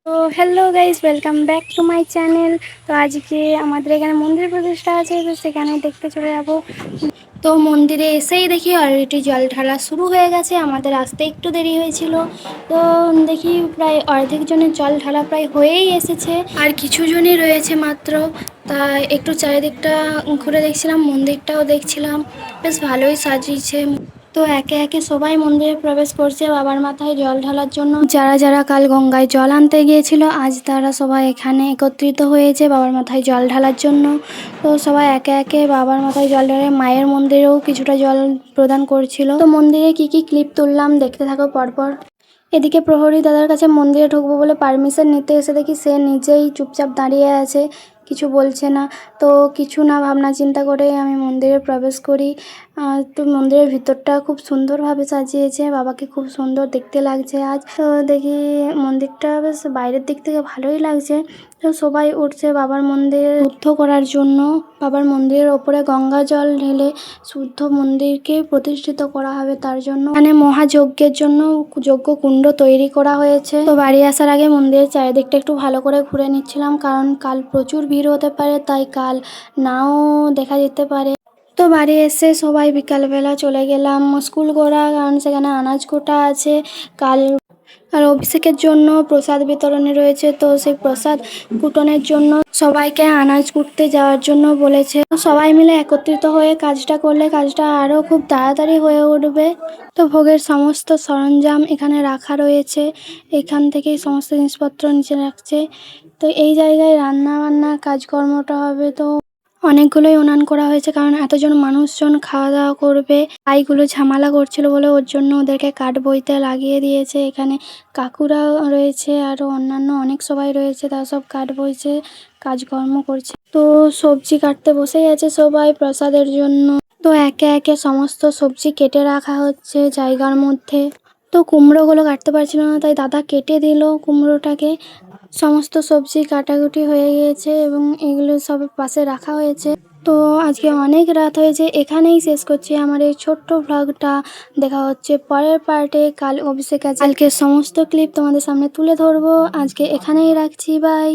তো hello guys, welcome back to my channel. তো আজকে আমাদের এখানে মন্দির প্রতিষ্ঠা আছে, তো সেখানে দেখতে চলে যাব। তো মন্দিরে এসেই দেখি অলরেডি জল ঢালা শুরু হয়ে গেছে, আমাদের আসতে একটু দেরি হয়েছিল। তো দেখি প্রায় অর্ধেক জনের জল ঢালা প্রায় হয়েই এসেছে, আর কিছু জনই রয়েছে মাত্র। তা একটু চারিদিকটা ঘুরে দেখছিলাম, মন্দিরটাও দেখছিলাম, বেশ ভালোই সাজিয়েছে। তো একে একে সবাই মন্দিরে প্রবেশ করছে বাবার মাথায় জল ঢালার জন্য। যারা যারা কাল গঙ্গায় জল আনতে গিয়েছিল, আজ তারা সবাই এখানে একত্রিত হয়েছে বাবার মাথায় জল ঢালার জন্য। তো সবাই একে একে বাবার মাথায় জল ঢালে, মায়ের মন্দিরেও কিছুটা জল প্রদান করছিল। তো মন্দিরে কি কি ক্লিপ তুললাম দেখতে থাকো পরপর। এদিকে প্রহরী দাদার কাছে মন্দিরে ঢুকবো বলে পারমিশন নিতে এসে দেখি সে নিজেই চুপচাপ দাঁড়িয়ে আছে, কিছু বলছে না। তো কিছু না ভাবনা চিন্তা করে আমি মন্দিরে প্রবেশ করি। তো মন্দিরের ভিতরটা খুব সুন্দরভাবে সাজিয়েছে, বাবাকে খুব সুন্দর দেখতে লাগছে আজ। তো দেখি মন্দিরটা বেশ বাইরের দিক থেকে ভালোই লাগছে। তো সবাই উঠছে বাবার মন্দিরে শুদ্ধ করার জন্য। বাবার মন্দিরের ওপরে গঙ্গা জল ঢেলে শুদ্ধ মন্দিরকে প্রতিষ্ঠিত করা হবে, তার জন্য মানে মহাযজ্ঞের জন্য যজ্ঞ কুণ্ড তৈরি করা হয়েছে। তো বাড়ি আসার আগে মন্দিরের চারিদিকটা একটু ভালো করে ঘুরে নিচ্ছিলাম, কারণ কাল প্রচুর ভিড় হতে পারে, তাই কাল নাও দেখা যেতে পারে। তো বাড়ি এসে সবাই বিকালবেলা চলে গেলাম স্কুল গোড়া, কারণ সেখানে আনাজ কোটা আছে কাল। আর অভিষেকের জন্য প্রসাদ বিতরণে রয়েছে, তো সেই প্রসাদ কুটনের জন্য সবাইকে আনাজ কুটতে যাওয়ার জন্য বলেছে। তো সবাই মিলে একত্রিত হয়ে কাজটা করলে কাজটা আরও খুব তাড়াতাড়ি হয়ে উঠবে। তো ভোগের সমস্ত সরঞ্জাম এখানে রাখা রয়েছে, এখান থেকেই সমস্ত জিনিসপত্র নিচে রাখছে। তো এই জায়গায় রান্না বান্নার কাজকর্মটা হবে। তো অনেকগুলোই উনান করা হয়েছে, কারণ এতজন মানুষজন খাওয়া দাওয়া করবে। আইগুলো ঝামেলা করছিল বলে ওর জন্য ওদেরকে কাঠ বইতে লাগিয়ে দিয়েছে। এখানে কাকুরাও রয়েছে, আরও অন্যান্য অনেক সবাই রয়েছে, তারা সব কাঠ বইছে, কাজকর্ম করছে। তো সবজি কাটতে বসেই আছে সবাই প্রসাদের জন্য। তো একে একে সমস্ত সবজি কেটে রাখা হচ্ছে জায়গার মধ্যে। তো কুমড়োগুলো কাটতে পারছিল না, তাই দাদা কেটে দিল কুমড়োটাকে। সমস্ত সবজি কাটাকুটি হয়ে গিয়েছে এবং এগুলো সব পাশে রাখা হয়েছে। তো আজকে অনেক রাত হয়েছে, এখানেই শেষ করছি আমার এই ছোট্ট ভ্লগটা। দেখা হচ্ছে পরের পার্টে। কাল অভিষেক আছে, কালকে সমস্ত ক্লিপ তোমাদের সামনে তুলে ধরবো। আজকে এখানেই রাখছি, বাই।